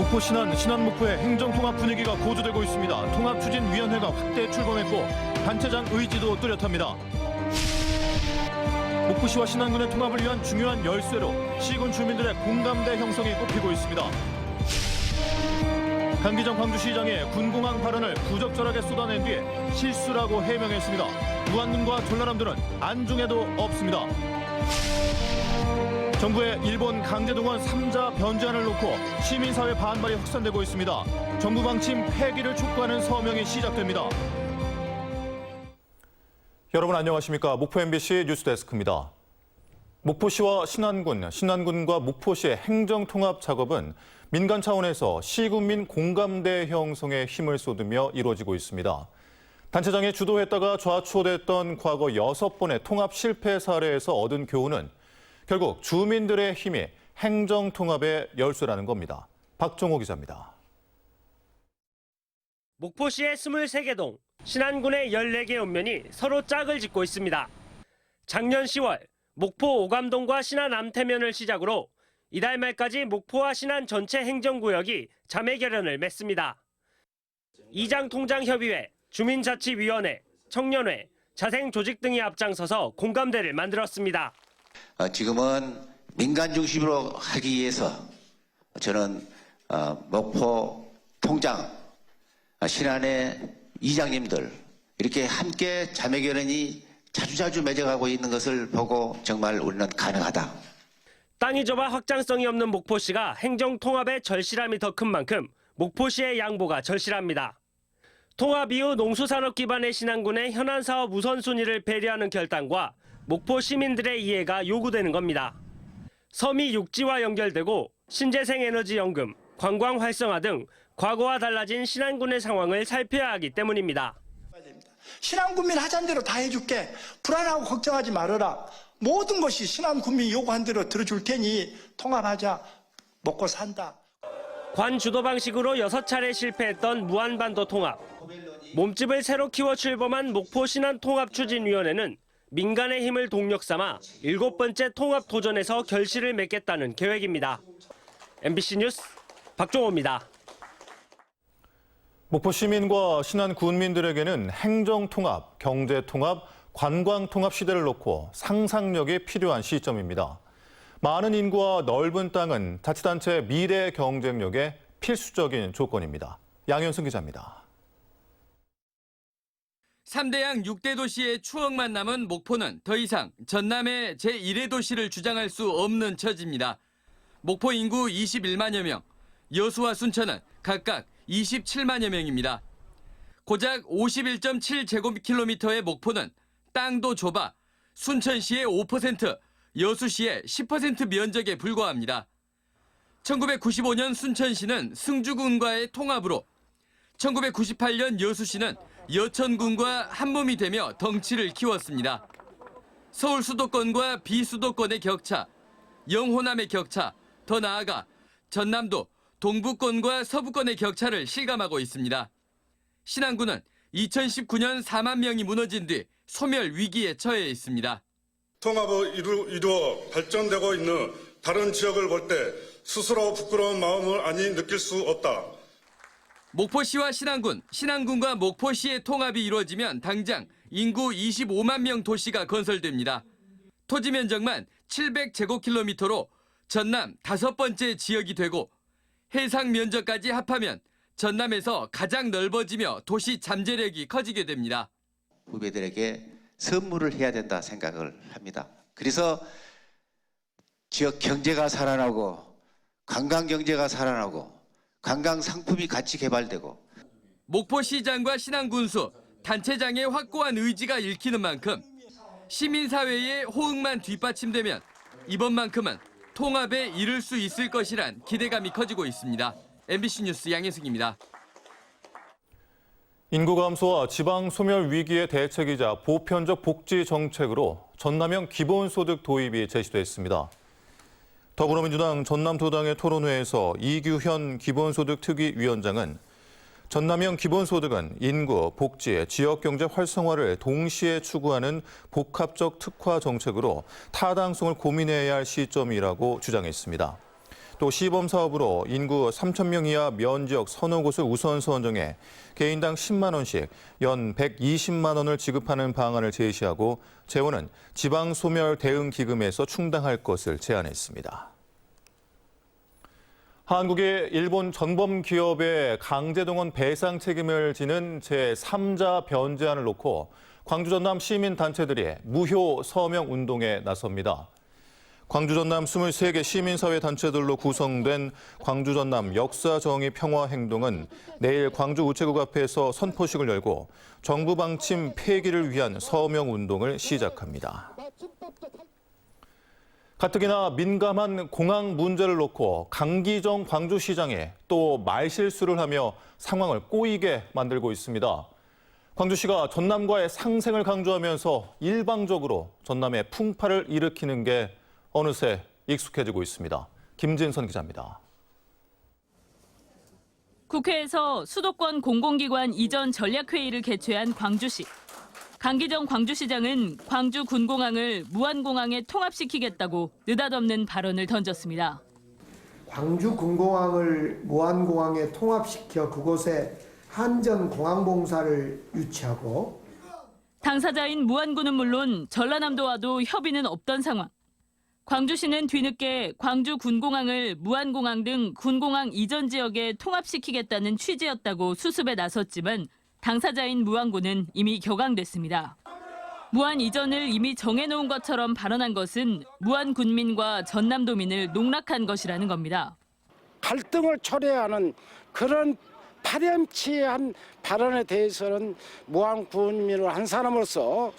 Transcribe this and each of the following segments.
목포 신안 목포의 행정통합 분위기가 고조되고 있습니다. 통합추진위원회가 확대 출범했고 단체장 의지도 뚜렷합니다. 목포시와 신안군의 통합을 위한 중요한 열쇠로 시군 주민들의 공감대 형성이 꼽히고 있습니다. 강기정 광주시장의 군공항 발언을 부적절하게 쏟아낸 뒤에 실수라고 해명했습니다. 무안군과 전라남도는 안중에도 없습니다. 정부의 일본 강제동원 3자 변제안을 놓고 시민사회 반발이 확산되고 있습니다. 정부 방침 폐기를 촉구하는 서명이 시작됩니다. 여러분 안녕하십니까? 목포 MBC 뉴스데스크입니다. 목포시와 신안군과 목포시의 행정통합 작업은 민간 차원에서 시군민 공감대 형성에 힘을 쏟으며 이루어지고 있습니다. 단체장이 주도했다가 좌초됐던 과거 6번의 통합 실패 사례에서 얻은 교훈은 결국 주민들의 힘이 행정통합의 열쇠라는 겁니다. 박종호 기자입니다. 목포시의 23개 동, 신안군의 14개 읍면이 서로 짝을 짓고 있습니다. 작년 10월 목포 오감동과 신안 암태면을 시작으로 이달 말까지 목포와 신안 전체 행정구역이 자매 결연을 맺습니다. 이장통장협의회, 주민자치위원회, 청년회, 자생조직 등이 앞장서서 공감대를 만들었습니다. 지금은 민간 중심으로 하기 위해서 저는 목포 통장, 신안의 이장님들 이렇게 함께 자매결연이 자주자주 맺어가고 있는 것을 보고 정말 우리는 가능하다. 땅이 좁아 확장성이 없는 목포시가 행정통합의 절실함이 더 큰 만큼 목포시의 양보가 절실합니다. 통합 이후 농수산업 기반의 신안군의 현안 사업 우선순위를 배려하는 결단과 목포 시민들의 이해가 요구되는 겁니다. 섬이 육지와 연결되고 신재생에너지연금, 관광 활성화 등 과거와 달라진 신안군의 상황을 살펴야 하기 때문입니다. 신안군민 하자는 대로 다 해줄게. 불안하고 걱정하지 말아라. 모든 것이 신안군민이 요구한 대로 들어줄 테니 통합하자. 먹고 산다. 관 주도 방식으로 6차례 실패했던 무안반도 통합. 몸집을 새로 키워 출범한 목포 신안통합추진위원회는 민간의 힘을 동력 삼아 7번째 통합 도전에서 결실을 맺겠다는 계획입니다. MBC 뉴스 박종호입니다. 목포 시민과 신안 군민들에게는 행정통합, 경제통합, 관광통합 시대를 놓고 상상력이 필요한 시점입니다. 많은 인구와 넓은 땅은 자치단체 미래 경쟁력의 필수적인 조건입니다. 양현승 기자입니다. 3대양 6대 도시의 추억만 남은 목포는 더 이상 전남의 제1의 도시를 주장할 수 없는 처지입니다. 목포 인구 21만여 명, 여수와 순천은 각각 27만여 명입니다. 고작 51.7제곱킬로미터의 목포는 땅도 좁아 순천시의 5%, 여수시의 10% 면적에 불과합니다. 1995년 순천시는 승주군과의 통합으로 1998년 여수시는 여천군과 한몸이 되며 덩치를 키웠습니다. 서울 수도권과 비수도권의 격차, 영호남의 격차, 더 나아가 전남도 동부권과 서부권의 격차를 실감하고 있습니다. 신안군은 2019년 4만 명이 무너진 뒤 소멸 위기에 처해 있습니다. 통합을 이루어 발전되고 있는 다른 지역을 볼 때 스스로 부끄러운 마음을 아니 느낄 수 없다. 목포시와 신안군, 신안군과 목포시의 통합이 이루어지면 당장 인구 25만 명 도시가 건설됩니다. 토지 면적만 700제곱킬로미터로 전남 5번째 지역이 되고 해상 면적까지 합하면 전남에서 가장 넓어지며 도시 잠재력이 커지게 됩니다. 후배들에게 선물을 해야 된다 생각을 합니다. 그래서 지역 경제가 살아나고 관광 경제가 살아나고 관광 상품이 같이 개발되고 목포시장과 신안군수, 단체장의 확고한 의지가 읽히는 만큼 시민사회의 호응만 뒷받침되면 이번만큼은 통합에 이를 수 있을 것이란 기대감이 커지고 있습니다. MBC 뉴스 양혜승입니다. 인구 감소와 지방 소멸 위기의 대책이자 보편적 복지 정책으로 전남형 기본소득 도입이 제시됐습니다. 더불어민주당 전남도당의 토론회에서 이규현 기본소득특위위원장은 전남형 기본소득은 인구, 복지, 지역경제 활성화를 동시에 추구하는 복합적 특화 정책으로 타당성을 고민해야 할 시점이라고 주장했습니다. 또 시범 사업으로 인구 3,000명 이하 면지역 서너 곳을 우선 선정해 개인당 10만 원씩 연 120만 원을 지급하는 방안을 제시하고 재원은 지방소멸 대응기금에서 충당할 것을 제안했습니다. 한국이 일본 전범 기업의 강제동원 배상 책임을 지는 제3자 변제안을 놓고 광주 전남 시민단체들이 무효 서명 운동에 나섭니다. 광주 전남 23개 시민사회 단체들로 구성된 광주 전남 역사정의 평화행동은 내일 광주 우체국 앞에서 선포식을 열고 정부 방침 폐기를 위한 서명 운동을 시작합니다. 가뜩이나 민감한 공항 문제를 놓고 강기정 광주시장이 또 말실수를 하며 상황을 꼬이게 만들고 있습니다. 광주시가 전남과의 상생을 강조하면서 일방적으로 전남에 풍파를 일으키는 게 어느새 익숙해지고 있습니다. 김진선 기자입니다. 국회에서 수도권 공공기관 이전 전략회의를 개최한 광주시. 강기정 광주시장은 광주 군공항을 무안공항에 통합시키겠다고 느닷없는 발언을 던졌습니다. 광주 군공항을 무안공항에 통합시켜 그곳에 한전공항봉사를 유치하고 당사자인 무안군은 물론 전라남도와도 협의는 없던 상황. 광주시는 뒤늦게 광주 군공항을 무안공항 등 군공항 이전 지역에 통합시키겠다는 취지였다고 수습에 나섰지만 당사자인 무안군은 이미 격앙됐습니다. 무안 이전을 이미 정해놓은 것처럼 발언한 것은 무안 군민과 전남도민을 농락한 것이라는 겁니다. 갈등을 초래하는 그런 파렴치한 발언에 대해서는 무안 군민을 한 사람으로서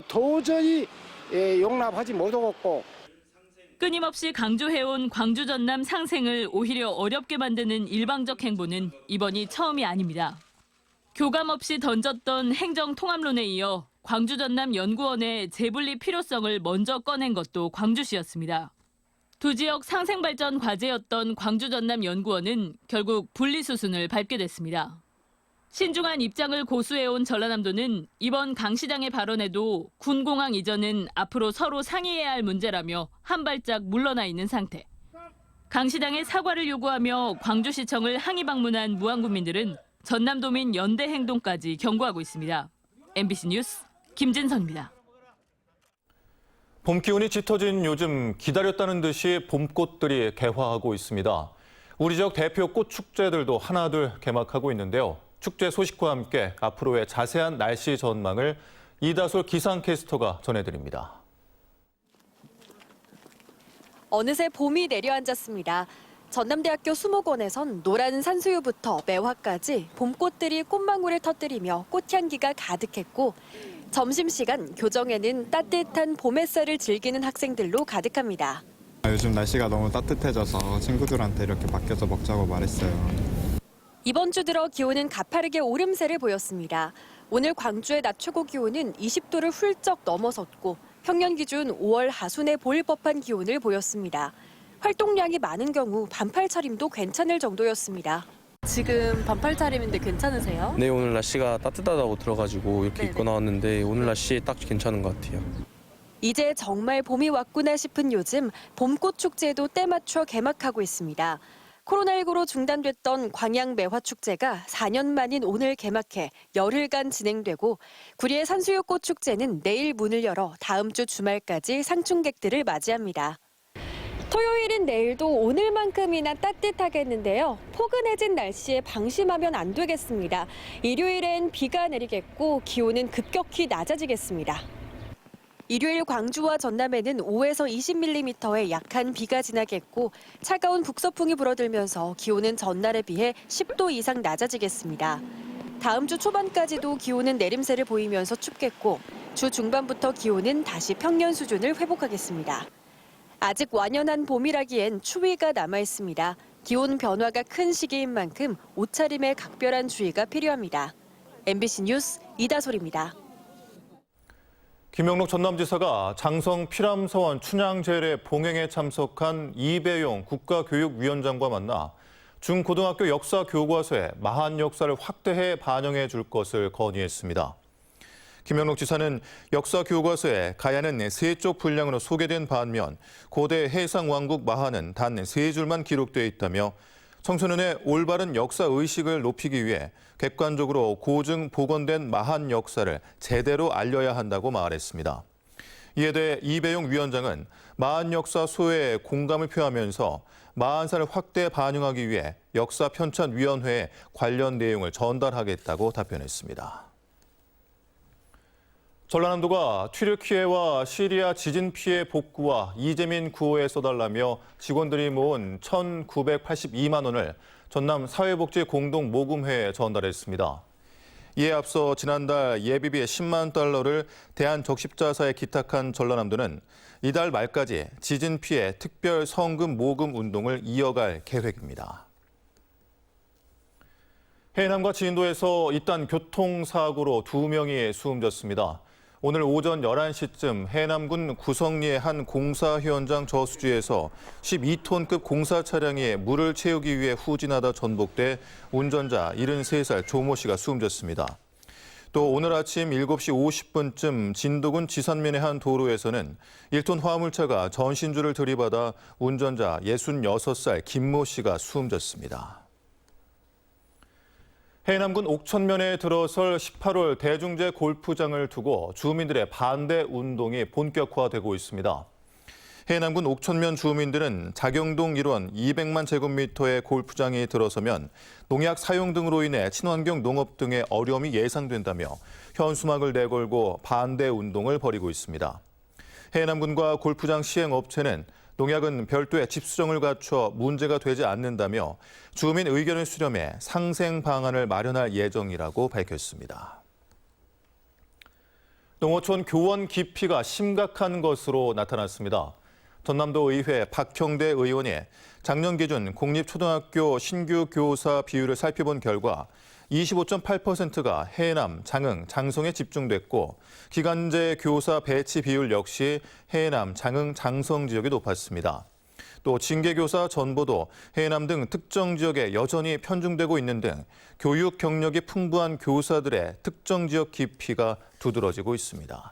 도저히 용납하지 못하겠고 끊임없이 강조해온 광주 전남 상생을 오히려 어렵게 만드는 일방적 행보는 이번이 처음이 아닙니다. 교감 없이 던졌던 행정통합론에 이어 광주 전남 연구원의 재분리 필요성을 먼저 꺼낸 것도 광주시였습니다. 두 지역 상생발전 과제였던 광주 전남 연구원은 결국 분리수순을 밟게 됐습니다. 신중한 입장을 고수해온 전라남도는 이번 강 시장의 발언에도 군공항 이전은 앞으로 서로 상의해야 할 문제라며 한 발짝 물러나 있는 상태. 강 시장의 사과를 요구하며 광주시청을 항의 방문한 무안군민들은 전남도민 연대 행동까지 경고하고 있습니다. MBC 뉴스 김진선입니다. 봄 기운이 짙어진 요즘 기다렸다는 듯이 봄꽃들이 개화하고 있습니다. 우리 지역 대표 꽃 축제들도 하나둘 개막하고 있는데요. 축제 소식과 함께 앞으로의 자세한 날씨 전망을 이다솔 기상캐스터가 전해드립니다. 어느새 봄이 내려앉았습니다. 전남대학교 수목원에선 노란 산수유부터 매화까지 봄꽃들이 꽃망울을 터뜨리며 꽃향기가 가득했고 점심시간 교정에는 따뜻한 봄 햇살을 즐기는 학생들로 가득합니다. 요즘 날씨가 너무 따뜻해져서 친구들한테 이렇게 밖에서 먹자고 말했어요. 이번 주 들어 기온은 가파르게 오름세를 보였습니다. 오늘 광주의 낮 최고 기온은 20도를 훌쩍 넘어섰고 평년 기준 5월 하순에 보일 법한 기온을 보였습니다. 활동량이 많은 경우 반팔 차림도 괜찮을 정도였습니다. 지금 반팔 차림인데 괜찮으세요? 네, 오늘 날씨가 따뜻하다고 들어가지고 이렇게 입고 나왔는데 오늘 날씨 딱 괜찮은 것 같아요. 이제 정말 봄이 왔구나 싶은 요즘 봄꽃 축제도 때 맞춰 개막하고 있습니다. 코로나19로 중단됐던 광양 매화축제가 4년 만인 오늘 개막해 열흘간 진행되고 구리의 산수유꽃 축제는 내일 문을 열어 다음 주 주말까지 상충객들을 맞이합니다. 토요일인 내일도 오늘만큼이나 따뜻하겠는데요. 포근해진 날씨에 방심하면 안 되겠습니다. 일요일엔 비가 내리겠고 기온은 급격히 낮아지겠습니다. 일요일 광주와 전남에는 5에서 20mm의 약한 비가 지나겠고 차가운 북서풍이 불어들면서 기온은 전날에 비해 10도 이상 낮아지겠습니다. 다음 주 초반까지도 기온은 내림세를 보이면서 춥겠고 주 중반부터 기온은 다시 평년 수준을 회복하겠습니다. 아직 완연한 봄이라기엔 추위가 남아있습니다. 기온 변화가 큰 시기인 만큼 옷차림에 각별한 주의가 필요합니다. MBC 뉴스 이다솔입니다. 김영록 전남지사가 장성 피람서원 춘향제례 봉행에 참석한 이배용 국가교육위원장과 만나 중고등학교 역사 교과서에 마한 역사를 확대해 반영해 줄 것을 건의했습니다. 김영록 지사는 역사 교과서에 가야는 세 쪽 분량으로 소개된 반면 고대 해상왕국 마하는 단 세 줄만 기록되어 있다며 청소년의 올바른 역사 의식을 높이기 위해 객관적으로 고증 복원된 마한 역사를 제대로 알려야 한다고 말했습니다. 이에 대해 이배용 위원장은 마한 역사 소외에 공감을 표하면서 마한사를 확대 반영하기 위해 역사편찬위원회에 관련 내용을 전달하겠다고 답변했습니다. 전라남도가 튀르키예와 시리아 지진 피해 복구와 이재민 구호에 써달라며 직원들이 모은 1,982만 원을 전남 사회복지 공동모금회에 전달했습니다. 이에 앞서 지난달 예비비 10만 달러를 대한적십자사에 기탁한 전라남도는 이달 말까지 지진 피해 특별 성금 모금 운동을 이어갈 계획입니다. 해남과 진도에서 잇단 교통사고로 2명이 숨졌습니다. 오늘 오전 11시쯤 해남군 구성리의 한 공사 현장 저수지에서 12톤급 공사 차량이 물을 채우기 위해 후진하다 전복돼 운전자 73살 조모 씨가 숨졌습니다. 또 오늘 아침 7시 50분쯤 진도군 지산면의 한 도로에서는 1톤 화물차가 전신주를 들이받아 운전자 66살 김모 씨가 숨졌습니다. 해남군 옥천면에 들어설 18홀 대중제 골프장을 두고 주민들의 반대 운동이 본격화되고 있습니다. 해남군 옥천면 주민들은 자경동 일원 200만 제곱미터의 골프장이 들어서면 농약 사용 등으로 인해 친환경 농업 등의 어려움이 예상된다며 현수막을 내걸고 반대 운동을 벌이고 있습니다. 해남군과 골프장 시행업체는 농약은 별도의 집수정을 갖춰 문제가 되지 않는다며 주민 의견을 수렴해 상생 방안을 마련할 예정이라고 밝혔습니다. 농어촌 교원 기피가 심각한 것으로 나타났습니다. 전남도 의회 박형대 의원이 작년 기준 공립초등학교 신규 교사 비율을 살펴본 결과 25.8%가 해남, 장흥, 장성에 집중됐고 기간제 교사 배치 비율 역시 해남, 장흥, 장성 지역이 높았습니다. 또 징계교사 전보도 해남 등 특정 지역에 여전히 편중되고 있는 등 교육 경력이 풍부한 교사들의 특정 지역 기피가 두드러지고 있습니다.